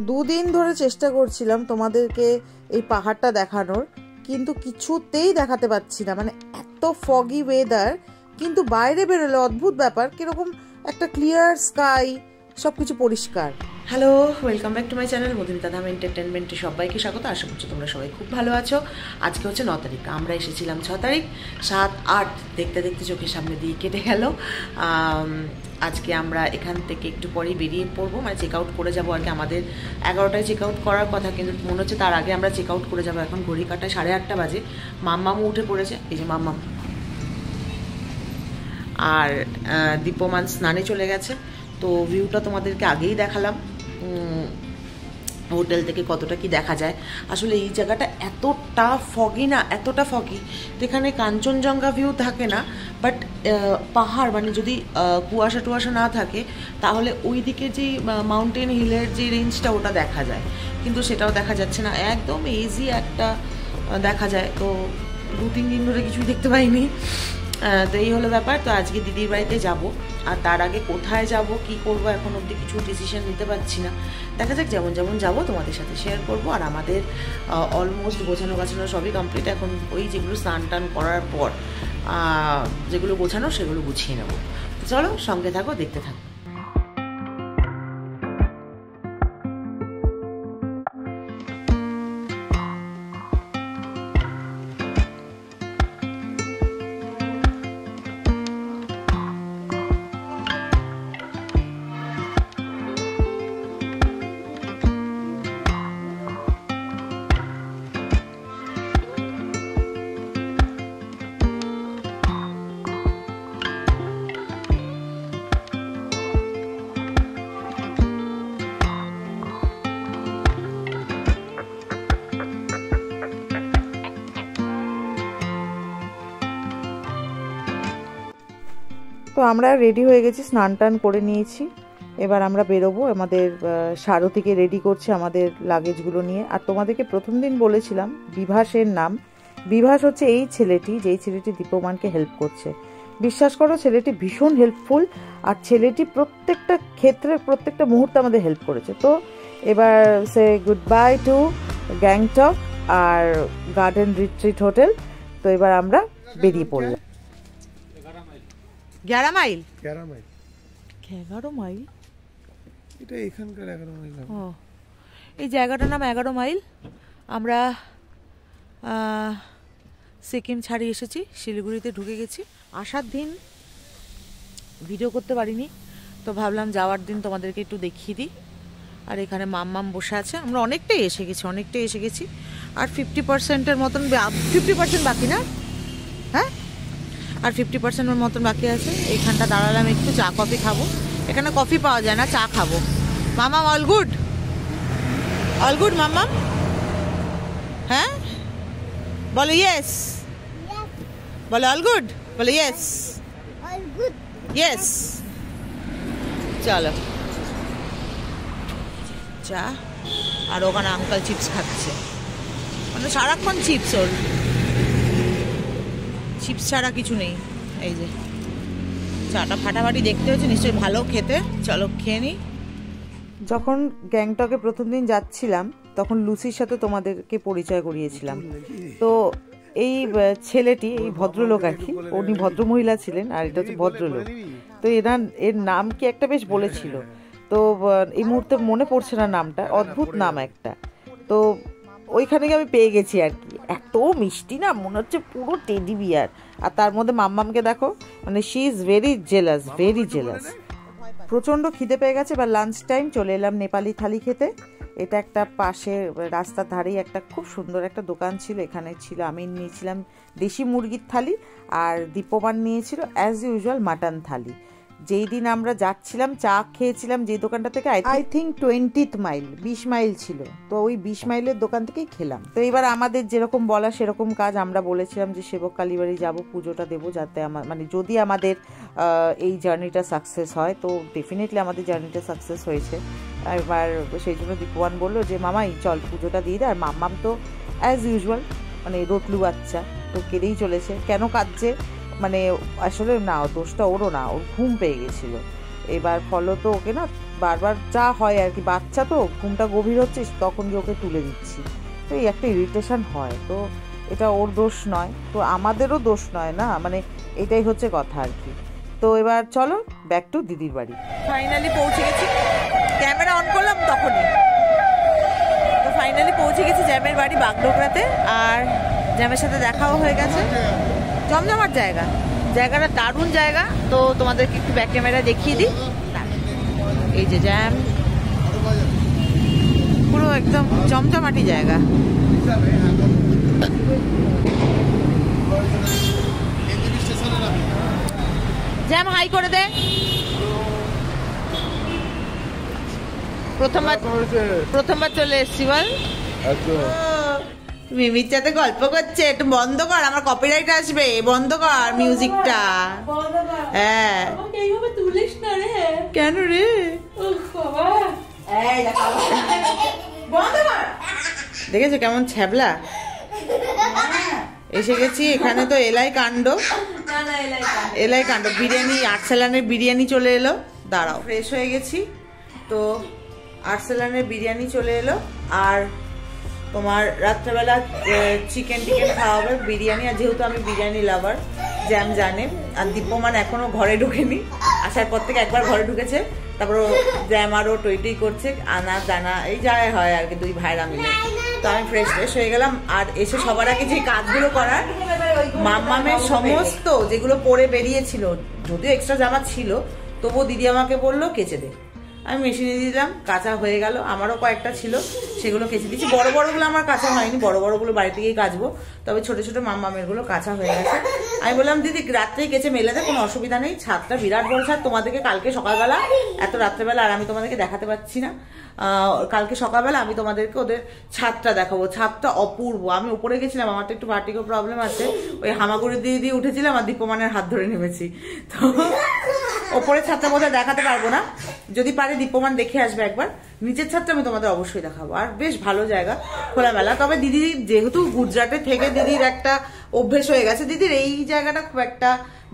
দুদিন ধরে চেষ্টা করছিলাম তোমাদেরকে এই পাহাড়টা দেখানোর, কিন্তু কিছুতেই দেখাতে পারছি না। মানে এত ফগি ওয়েদার, কিন্তু বাইরে বেরোলে অদ্ভুত ব্যাপার, কিরকম একটা ক্লিয়ার স্কাই, সবকিছু পরিষ্কার। Hello, welcome back to my channel Madhumita Dham এন্টারটেনমেন্টে সবাইকে স্বাগত। আশা করছি তোমরা সবাই খুব ভালো আছো। আজকে হচ্ছে 9 তারিখ, আমরা এসেছিলাম 6 তারিখ। 7, 8 দেখতে দেখতে চোখের সামনে দিয়ে কেটে গেল। আজকে আমরা এখান থেকে একটু পরেই বেরিয়ে পড়বো, মানে চেক আউট করে যাবো আর কি। আমাদের 11টায় চেক আউট করার কথা, কিন্তু মনে হচ্ছে তার আগে আমরা চেক আউট করে যাবো। এখন ঘড়ি কাটায় 8:30 বাজে। মাম্মামও উঠে পড়েছে, এই যে মাম্মাম। আর দীপমান স্নানে চলে গেছে। তো ভিউটা তোমাদেরকে আগেই দেখালাম হোটেল থেকে কতটা কি দেখা যায়। আসলে এই জায়গাটা এতটা ফগি না, এতটা ফগি, তো এখানে কাঞ্চনজঙ্ঘা ভিউ থাকে না, বাট পাহাড় মানে যদি কুয়াশা টুয়াশা না থাকে তাহলে ওই দিকে যে মাউন্টেন হিলের যে রেঞ্জটা ওটা দেখা যায়, কিন্তু সেটাও দেখা যাচ্ছে না। একদম ইজি একটা দেখা যায়। তো 2-3 দিন ধরে কিছুই দেখতে পাইনি। তো এই হলো ব্যাপার। তো আজকে দিদির বাড়িতে যাব, আর তার আগে কোথায় যাব কি করব এখন অবধি কিছু ডিসিশন নিতে পারছি না। দেখা যাক, যেমন যেমন যাব তোমাদের সাথে শেয়ার করব। আর আমাদের অলমোস্ট গোছানো সবই কমপ্লিট। এখন ওই যেগুলো স্নান টান করার পর যেগুলো গোছানো সেগুলো গুছিয়ে নেব। তো চলো সঙ্গে থাকো, দেখতে থাকো। তো আমরা রেডি হয়ে গেছি, স্নান টান করে নিয়েছি। এবার আমরা বেরোবো। আমাদের সারথীকে রেডি করছে আমাদের লাগেজগুলো নিয়ে। আর তোমাদেরকে প্রথম দিন বলেছিলাম বিভাসের নাম। বিভাস হচ্ছে এই ছেলেটি, যেই ছেলেটি দীপমানকে হেল্প করছে। বিশ্বাস করো, ছেলেটি ভীষণ হেল্পফুল, আর ছেলেটি প্রত্যেকটা ক্ষেত্রে প্রত্যেকটা মুহূর্তে আমাদের হেল্প করেছে। তো এবার সে গুড বাই টু গ্যাংটক আর গার্ডেন রিট্রিট হোটেল। তো এবার আমরা বেরিয়ে পড়লাম। 11 মাইল 11 মাইল এটা এখানকার 11 মাইল। এই জায়গাটার নাম 11 মাইল। আমরা সিকিম ছাড়িয়ে এসেছি, শিলিগুড়িতে ঢুকে গেছি। আসার দিন ভিডিও করতে পারিনি, তো ভাবলাম যাওয়ার দিন তোমাদেরকে একটু দেখিয়ে দিই। আর এখানে মাম্মাম বসে আছে। আমরা অনেকটাই এসে গেছি। আর 50%-এর মতন, 50% বাকি না, হ্যাঁ, আর 50%-এর মতন বাকি আছে। এইখানটা দাঁড়ালাম, একটু চা কফি খাবো। এখানে কফি পাওয়া যায় না, চা খাবো। মামাম অল গুড মামাম? হ্যাঁ বলো ইয়েস, বলো অল গুড, বলো ইয়েস ইয়েস। চলো চা। আর ওখানে আঙ্কাল চিপস খাচ্ছে, মানে সারাক্ষণ চিপস, ওর চিপস ছাড়া কিছু নেই। এই যে চাটা ফাটাফাটি দেখতে হচ্ছে, নিশ্চয়ই ভালো খেতে। চলো খেয়ে নিই। যখন গ্যাংটকে প্রথম দিন যাচ্ছিলাম তখন লুসির সাথে তোমাদেরকে পরিচয় করিয়েছিলাম। তো এই ছেলেটি, এই ভদ্রলোক আর কি, উনি ভদ্রমহিলা ছিলেন, আর এটা হচ্ছে ভদ্রলোক। তো এর নাম কি একটা বেশ বলেছিল, তো এই মুহূর্তে মনে পড়ছে না নামটা, অদ্ভুত নাম একটা। তো ওইখানে আমি পেয়ে গেছি আর কি। এত মিষ্টি না, মনে হচ্ছে পুরো টেডি বিয়ার। আর তার মধ্যে মাম্মামকে দেখো, মানে শি ইজ ভেরি জেলাস। প্রচণ্ড খিদে পেয়ে গেছে। এবার লাঞ্চ টাইম, চলে এলাম নেপালি থালি খেতে। এটা একটা পাশে রাস্তার ধারেই একটা খুব সুন্দর একটা দোকান ছিল, এখানে ছিল। আমি নিয়েছিলাম দেশি মুরগির থালি, আর দীপমান নিয়েছিল অ্যাজ ইউজুয়াল মাটন থালি। যেই দিন আমরা যাচ্ছিলাম চা খেয়েছিলাম যে দোকানটা থেকে, I think 20th mile, 20 mile ছিল। তো ওই 20 মাইলের দোকান থেকেই খেলাম। তো এবার আমাদের যেরকম বলা সেরকম কাজ। আমরা বলেছিলাম যে সেবক কালীবাড়ি যাবো, পুজোটা দেবো, যাতে মানে যদি আমাদের এই জার্নিটা সাকসেস হয়। তো ডেফিনেটলি আমাদের জার্নিটা সাকসেস হয়েছে। এবার সেই জন্য দীপমান বললো যে মামাই চল পুজোটা দিয়ে দে। আর মাম্মাম তো অ্যাজ ইউজুয়াল মানে রটলু বাচ্চা, তো কেঁদেই চলেছে। কেন কাঁদছে মানে আসলে না, দোষটা ওরও না, ওর ঘুম পেয়ে গেছিলো। এবার ফলো তো ওকে না বারবার যা হয় আর কি, বাচ্চা তো ঘুমটা গভীর হচ্ছে তখন গিয়ে ওকে তুলে দিচ্ছি, তো এই একটা ইরিটেশন হয়। তো এটা ওর দোষ নয়, তো আমাদেরও দোষ নয় না, মানে এটাই হচ্ছে কথা আর কি। তো এবার চলো ব্যাক টু দিদির বাড়ি। ফাইনালি পৌঁছে গেছি, ক্যামেরা অন করলাম তখনই। তো ফাইনালি পৌঁছে গেছি জ্যামের বাড়ি বাগডোগরাতে, আর জ্যামের সাথে দেখাও হয়ে গেছে। জমজমাট জায়গা, জায়গাটা দারুণ জায়গা। তো তোমাদেরকে একটু ব্যাক ক্যামেরা দেখিয়ে দিই। এই যে জ্যাম, পুরো একদম জমজমাটি জায়গা। জ্যাম হাই করে দে। প্রথমবার চলে এসছি বল। মিমির সাথে গল্প করছে, একটু বন্ধ কর, আমার কপিরাইট আসবে, বন্ধ কর মিউজিকটা। হ্যাঁ কেন রে, দেখেছো কেমন ছ্যাবলা। এসে গেছি এখানে, তো এলাই কাণ্ড, এলাই কাণ্ড। বিরিয়ানি, আর্সেলানের বিরিয়ানি চলে এলো। দাঁড়াও, ফ্রেশ হয়ে গেছি, তো আর্সেলানের বিরিয়ানি চলে এলো। আর তোমার রাত্রেবেলা চিকেন টিকেন খাওয়া হবে, বিরিয়ানি। আর যেহেতু আমি বিরিয়ানি লাভার, জ্যাম জানে। আর দীপ্যমান এখনো ঘরে ঢুকেনি, আসার পর থেকে একবার ঘরে ঢুকেছে, তারপর জ্যাম আরও টইটই করছে, আনা দানা এই যাই হয় আর কি, দুই ভাইরা মিলে। তো আমি ফ্রেশ হয়ে গেলাম। আর এসে সবার আগে যে কাজগুলো করার, মাম্মামের সমস্ত যেগুলো পরে বেরিয়েছিল, যদিও এক্সট্রা জামা ছিল, তবুও দিদি আমাকে বললো কেচে দে। আমি মেশিনে দিলাম, কাঁচা হয়ে গেল। আমারও কয়েকটা ছিল, সেগুলো কেচে দিচ্ছি। বড় বড়গুলো আমার কাঁচা হয়নি, বড় বড়গুলো বাড়িতে গিয়ে কাচবো। তবে ছোট ছোট মাম্মামের গুলো কাঁচা হয়ে গেছে। আমি বললাম দিদি রাত্রেই কেচে মেলে দে, কোনো অসুবিধা নেই। ছাদটা বিরাট বড় ছাদ, তোমাদেরকে কালকে সকালবেলা, এত রাত্রেবেলা আর আমি তোমাদেরকে দেখাতে পারছি না, কালকে সকালবেলা আমি তোমাদেরকে ওদের ছাদটা দেখাবো। ছাদটা অপূর্ব। আমি উপরে গেছিলাম, আমার তো একটু ভার্টিগো প্রবলেম আছে, ওই হামাগুড়ি দিয়ে দিয়ে উঠেছিলাম আর দীপ্যমানের হাত ধরে নেমেছি। তো ওপরের ছাদটা বোধহয় দেখাতে পারবো না, যদি পারে দীপ্যমান দেখে আসবে একবার। নিচের ছাদটা আমি তোমাদের অবশ্যই দেখাবো। আর বেশ ভালো জায়গা, খোলামেলা। তবে দিদি যেহেতু গুজরাটে থেকে দিদির একটা অভ্যেস হয়ে গেছে, দিদির এই জায়গাটা খুব একটা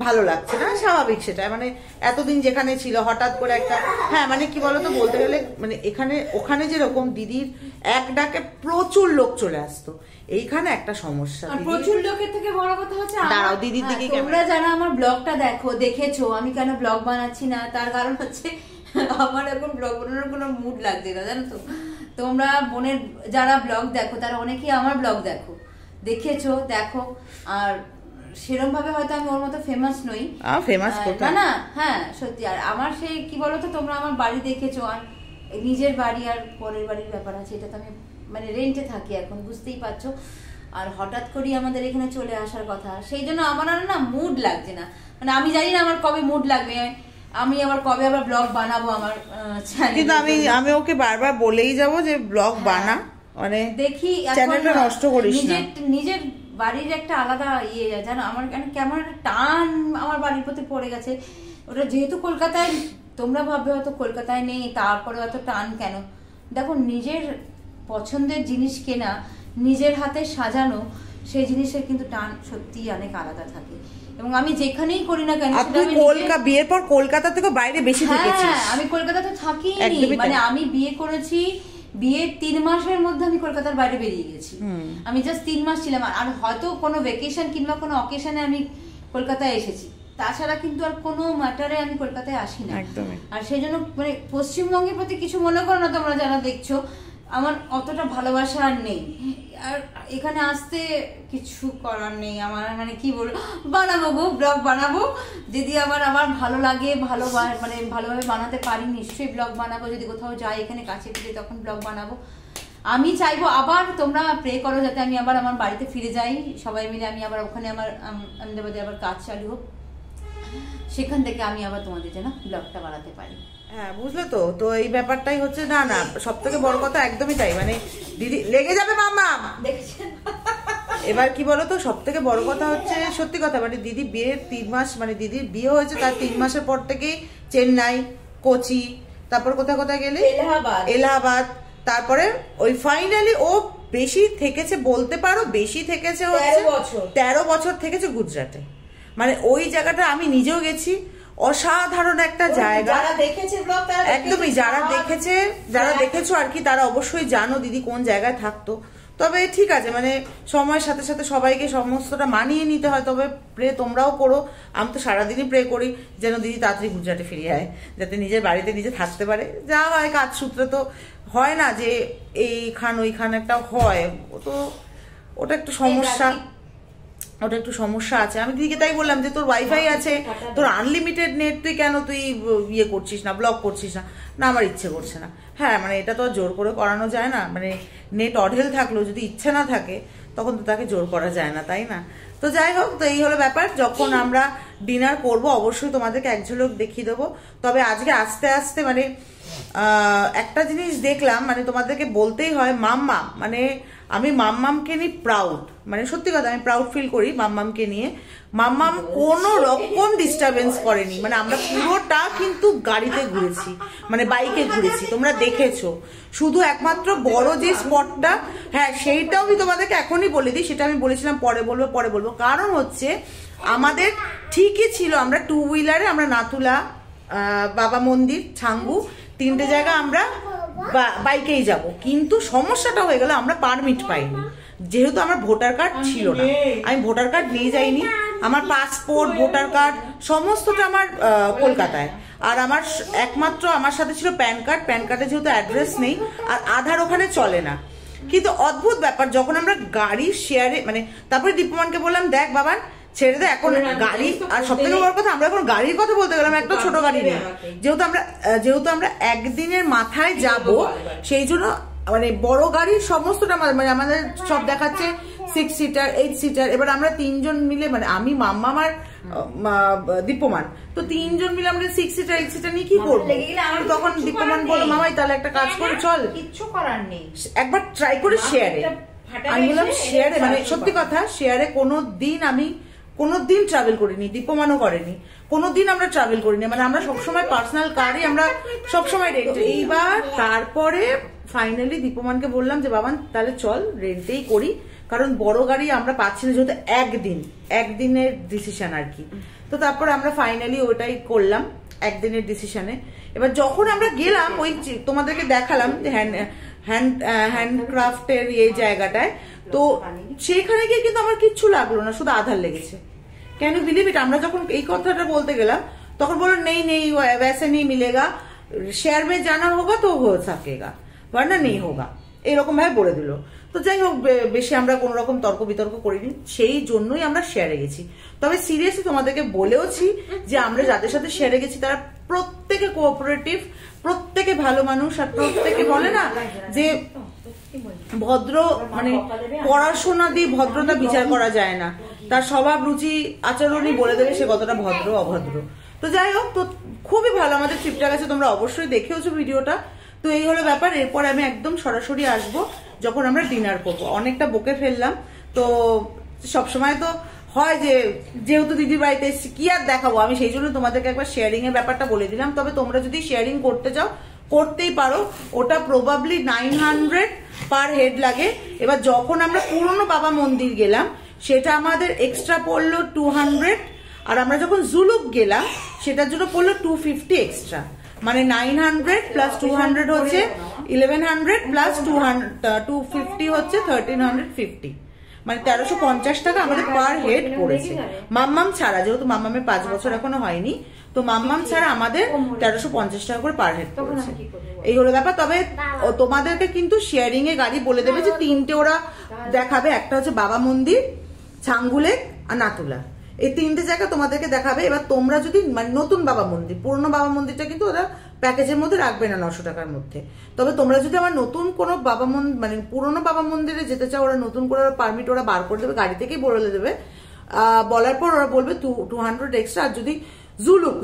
ভালো লাগছে না, স্বাভাবিক সেটা। মানে এতদিন যেখানে ছিল হঠাৎ করে একটা, হ্যাঁ মানে কি বলতো, বলতে গেলে মানে এখানে ওখানে যেরকম দিদির এক ডাকে প্রচুর লোক চলে আসতো, এইখানে একটা সমস্যা। প্রচুর লোকের থেকে বড় কথা হচ্ছে, দাঁড়াও দিদির দিকে, তোমরা যারা আমার ব্লগটা দেখেছো, আমি কেন ব্লগ বানাচ্ছি না, তার কারণ হচ্ছে আমার এখন ব্লগ বানানোর কোনো মুড লাগছে না, জানো তো। তোমরা বোনের যারা ব্লগ দেখো, তারা অনেকেই আমার ব্লগ দেখেছো, দেখো। আর সেরকম ভাবে হয়তো আমি ওর মতো ফেমাস নই, ফেমাস না, হ্যাঁ সত্যি। আর আমার সেই কি বলতো, তোমরা আমার বাড়ি দেখেছো, আর নিজের বাড়ি আর পরের বাড়ির ব্যাপার আছে, এটা তো আমি মানে রেন্টে থাকি এখন, বুঝতেই পারছো। আর হঠাৎ করে আমাদের এখানে চলে আসার কথা, সেই জন্য আমার আর না মুড লাগছে না। মানে আমি জানি না আমার কবে মুড লাগবে, আমি আবার কবে আবার ব্লগ বানাবো আমার চ্যানেলে। কিন্তু আমি ওকে বারবার বলেই যাব যে ব্লগ বানা, মানে দেখি চ্যানেলটা নষ্ট করিস না। নিজের বাড়ির একটা আলাদা ইয়ে জানো, আমার কেমন একটা টান আমার বাড়ির প্রতি পড়ে গেছে। ওটা যেহেতু কলকাতায়, তোমরা ভাববে হয়তো কলকাতায় নেই, তারপরে অত টান কেন। দেখো, নিজের পছন্দের জিনিস কেনা, নিজের হাতে সাজানো, সেই জিনিসের কিন্তু টান সত্যি অনেক আলাদা থাকে। এবং আমি যেখানেই করি না কেন, বিয়ের পর কলকাতা থেকে বাইরে বেশি থেকেছি। হ্যাঁ, আমি কলকাতাতে থাকিনি, মানে আমি বিয়ে করেছি, বিয়ের 3 মাসের মধ্যে আমি কলকাতার বাইরে বেরিয়ে গেছি। আমি জাস্ট 3 মাস ছিলাম, আর হয়তো কোনো ভ্যাকেশন কিংবা কোনো অকেশনে আমি কলকাতায় এসেছি, তাছাড়া কিন্তু আর কোনো ম্যাটারে আমি কলকাতায় আসি না। আর সেই জন্য মানে পশ্চিমবঙ্গের প্রতি কিছু মনে করো না তোমরা যারা দেখছো, আমার অতটা ভালোবাসা আর নেই। আর এখানে আসতে কিছু করার নেই আমার, মানে কি বলবো, বানাবো গো, ব্লগ বানাবো যদি আমার ভালো লাগে, মানে ভালোভাবে বানাতে পারি, নিশ্চয়ই ব্লগ বানাবো। যদি কোথাও যাই এখানে কাছে পিঠে, তখন ব্লগ বানাবো। আমি চাইবো আবার তোমরা প্রে করো যাতে আমি আবার আমার বাড়িতে ফিরে যাই, সবাই মিলে আমি আবার ওখানে আমার আহমেদাবাদে আবার কাজ চালু হোক, সেখান থেকে আমি আবার তোমাদের জন্য ব্লগটা বানাতে পারি। হ্যাঁ, বুঝলে তো। তো এই ব্যাপারটাই হচ্ছে, না সব থেকে বড় কথা একদমই তাই, মানে দিদি লেগে যাবে মামা, দেখেছেন। এবার কি বলতো, সব থেকে বড় কথা হচ্ছে সত্যি কথা, মানে দিদি বিয়ের 3 মাস, মানে দিদির বিয়ে হয়েছে তার 3 মাসের পর থেকেই চেন্নাই, কোচি, তারপর কোথায় গেলে এলাহাবাদ, তারপরে ওই ফাইনালি ও বেশি থেকেছে, বলতে পারো বেশি থেকেছে 13 বছর থেকেছে গুজরাটে। মানে ওই জায়গাটা আমি নিজেও গেছি, অসাধারণ একটা জায়গা। যারা দেখেছে ব্লগ তারা একদমই, যারা দেখেছো আর কি তারা অবশ্যই জানো দিদি কোন জায়গায় থাকতো। তবে ঠিক আছে, মানে সময়ের সাথে সাথে সবাইকে সমস্তটা মানিয়ে নিতে হয়। তবে প্রে তোমরাও করো, আমি তো সারাদিনই প্রে করি যেন দিদি তাড়াতাড়ি গুজরাটে ফিরে যায়, যাতে নিজের বাড়িতে নিজে থাকতে পারে। যা হয় কাজ সূত্রে তো হয় না যে এইখান ওইখান একটা হয়, ওটা একটু সমস্যা আছে। আমি দিদিকে তাই বললাম যে তোর ওয়াইফাই আছে, তোর আনলিমিটেড নেট, তুই কেন তুই ইয়ে করছিস না, ব্লক করছিস না? না আমার ইচ্ছে করছে না। হ্যাঁ মানে এটা তো জোর করে করানো যায় না, মানে নেট অঢেল থাকলেও যদি ইচ্ছে না থাকে তখন তো তাকে জোর করা যায় না, তাই না? তো যাই হোক, তো এই হলো ব্যাপার। যখন আমরা ডিনার করব অবশ্যই তোমাদেরকে এক ঝলক দেখিয়ে দেবো। তবে আজকে আস্তে আস্তে মানে একটা জিনিস দেখলাম, মানে তোমাদেরকে বলতেই হয়, মাম্মাম, মানে আমি মাম্মামকে নিয়ে প্রাউড, মানে সত্যি কথা আমি প্রাউড ফিল করি মাম্মামকে নিয়ে। মাম্মাম কোনো রকম ডিস্টারবেন্স করেনি, মানে আমরা পুরোটা কিন্তু গাড়িতে ঘুরেছি, মানে বাইকে ঘুরেছি, তোমরা দেখেছো। শুধু একমাত্র বড় যে স্পটটা, হ্যাঁ সেইটাও আমি তোমাদেরকে এখনই বলে দিই, সেটা আমি বলেছিলাম পরে বলবো। কারণ হচ্ছে আমাদের ঠিকই ছিল, আমরা 2 হুইলারে আমরা নাথুলা, বাবা মন্দির, ছাঙ্গু, 3টে জায়গা আমরা বাইকেই যাব। কিন্তু সমস্যাটা হয়ে গেল আমরা পারমিট পাইনি, যেহেতু আমার ভোটার কার্ড ছিল না। আমি ভোটার কার্ড নিয়ে যাইনি, আমার পাসপোর্ট, ভোটার কার্ড সমস্তটা আমার কলকাতায়। আর আমার একমাত্র আমার সাথে ছিল প্যান কার্ডে যেহেতু অ্যাড্রেস নেই, আর আধার ওখানে চলে না। কিন্তু অদ্ভুত ব্যাপার, যখন আমরা গাড়ি শেয়ারে, মানে তারপরে দীপমানকে বললাম দেখ বাবা ছেড়ে দে এখন গাড়ি। আর সব থেকে বড় কথা, আমরা এখন গাড়ির কথা বলতে গেলাম, একটা ছোট গাড়ি নেই, যেহেতু আমরা একদিনের মাথায় যাব, সেই জন্য মানে বড় গাড়ির সমস্তটা মানে আমাদের সব দেখাচ্ছে 6 সিটার 8 সিটার। এবার আমরা 3 জন মিলে, মানে আমি, মাম্মা আর দীপমান, তো 3 জন মিলে আমরা 6 সিটার 8 সিটার নিয়ে কি করবো? তখন দীপমান বললো মামাই তাহলে একটা কাজ করে চল, কিচ্ছু করার নেই, একবার ট্রাই করি শেয়ারে। আমি বললাম শেয়ারে, মানে সত্যি কথা শেয়ারে কোনোদিন ট্রাভেল করিনি, দীপমানও করেনি, কোনোদিন আমরা ট্রাভেল করিনি। মানে আমরা সবসময় পার্সোনাল কারই আমরা সবসময় রেন্ট। এইবার তারপরে ফাইনালি দীপমানকে বললাম যে বাবান তাহলে চল রেন্টেই করি, কারণ বড় গাড়ি আমরা পাচ্ছি না, যেহেতু একদিনের ডিসিশন আর কি। তো তারপরে আমরা ফাইনালি ওটাই করলাম, একদিনের ডিসিশনে। এবার যখন আমরা গেলাম, ওই তোমাদেরকে দেখালাম যে হ্যান্ডক্রাফটের এই জায়গাটায়, তো সেইখানে গিয়ে কিন্তু আমার কিচ্ছু লাগলো না, শুধু আধার লেগেছে। Can you believe it? আমরা যখন এই কথাটা বলতে গেলাম তখন বললো নেই वैसे नहीं मिलेगा, शेयर में जाना होगा तो हो सकेगा वरना नहीं होगा, এরকম ভাবে বলে দিল। তো যাই হোক, বেশি আমরা কোন রকম তর্ক বিতর্ক করিনি, সেই জন্যই আমরা শেয়ারে গেছি। তবে সিরিয়াসলি তোমাদেরকে বলেওছি যে আমরা যাদের সাথে শেয়ারে গেছি তারা প্রত্যেকে কোঅপারেটিভ, প্রত্যেকে ভালো মানুষ, আর প্রত্যেকে বলে না যে ভদ্র, মানে পড়াশোনা দিয়ে ভদ্রতা বিচার করা যায় না, তার স্বভাব রুচি আচরণই বলে দেবে সে কতটা ভদ্র অভদ্র। তো যাই হোক, তো খুবই ভালো আমাদের ট্রিপটা গেছে, তোমরা অবশ্যই দেখেওছো ভিডিওটা। তো এই হলো ব্যাপার। এরপর আমি একদম সরাসরি আসবো যখন আমরা ডিনার করবো। অনেকটা বকে ফেললাম, তো সবসময় তো হয় যে যেহেতু দিদির বাড়িতে এসেছি কি আর দেখাবো, আমি সেই জন্য তোমাদেরকে একবার শেয়ারিং এর ব্যাপারটা বলে দিলাম। তবে তোমরা যদি শেয়ারিং করতে চাও করতেই পারো, ওটা প্রবাবলি 900 পার হেড লাগে। এবার যখন আমরা পুরনো বাবা মন্দির গেলাম সেটা আমাদের এক্সট্রা পড়লো 200, আর আমরা যখন জুলুক গেলাম সেটার জন্য পড়লো 250 এক্সট্রা, মানে 900 প্লাস 200 হচ্ছে 1100 প্লাস 250 হচ্ছে 1350, মানে 1350 টাকা আমাদের পার হেড পড়েছে। মাম্মাম ছাড়া, যেহেতু মাম্মামের 5 বছর এখনো হয়নি, তো মাম্মাম ছাড়া আমাদের 1350 টাকা করে পার হেড পড়েছে। এই হলো ব্যাপার। তবে তোমাদেরকে কিন্তু শেয়ারিং এ গাড়ি বলে দেবে যে 3টে ওরা দেখাবে, একটা হচ্ছে বাবা মন্দির, ছাঙ্গুলেক আর নাতুলা, এই 3টে জায়গা তোমাদেরকে দেখাবে। এবার তোমরা যদি মানে নতুন বাবা মন্দির, পুরনো বাবা মন্দিরটা কিন্তু ওরা প্যাকেজের মধ্যে রাখবে না 900 টাকার মধ্যে। তবে তোমরা যদি আমার নতুন কোনো বাবা মন্দির, মানে পুরনো বাবা মন্দিরে যেতে চাও, ওরা নতুন করে পারমিট ওরা বার করে দেবে, গাড়ি থেকেই বলে দেবে, বলার পর ওরা বলবে 200 এক্সট্রা। আর যদি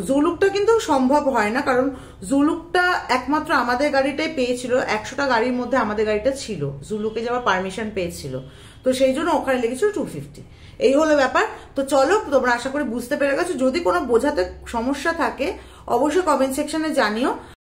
জুলুকটা কিন্তু সম্ভব হয় না, কারণ জুলুকটা একমাত্র আমাদের গাড়িটাই পেয়েছিল, 100টা গাড়ির মধ্যে আমাদের গাড়িটা ছিল, জুলুকে যাওয়ার পারমিশন পেয়েছিল, তো সেই জন্য ওখানে লেগেছিল 250। এই হলো ব্যাপার। তো চলো, তোমরা আশা করি বুঝতে পেরে গেছো। যদি কোনো বোঝাতে সমস্যা থাকে অবশ্যই কমেন্ট সেকশনে জানিও।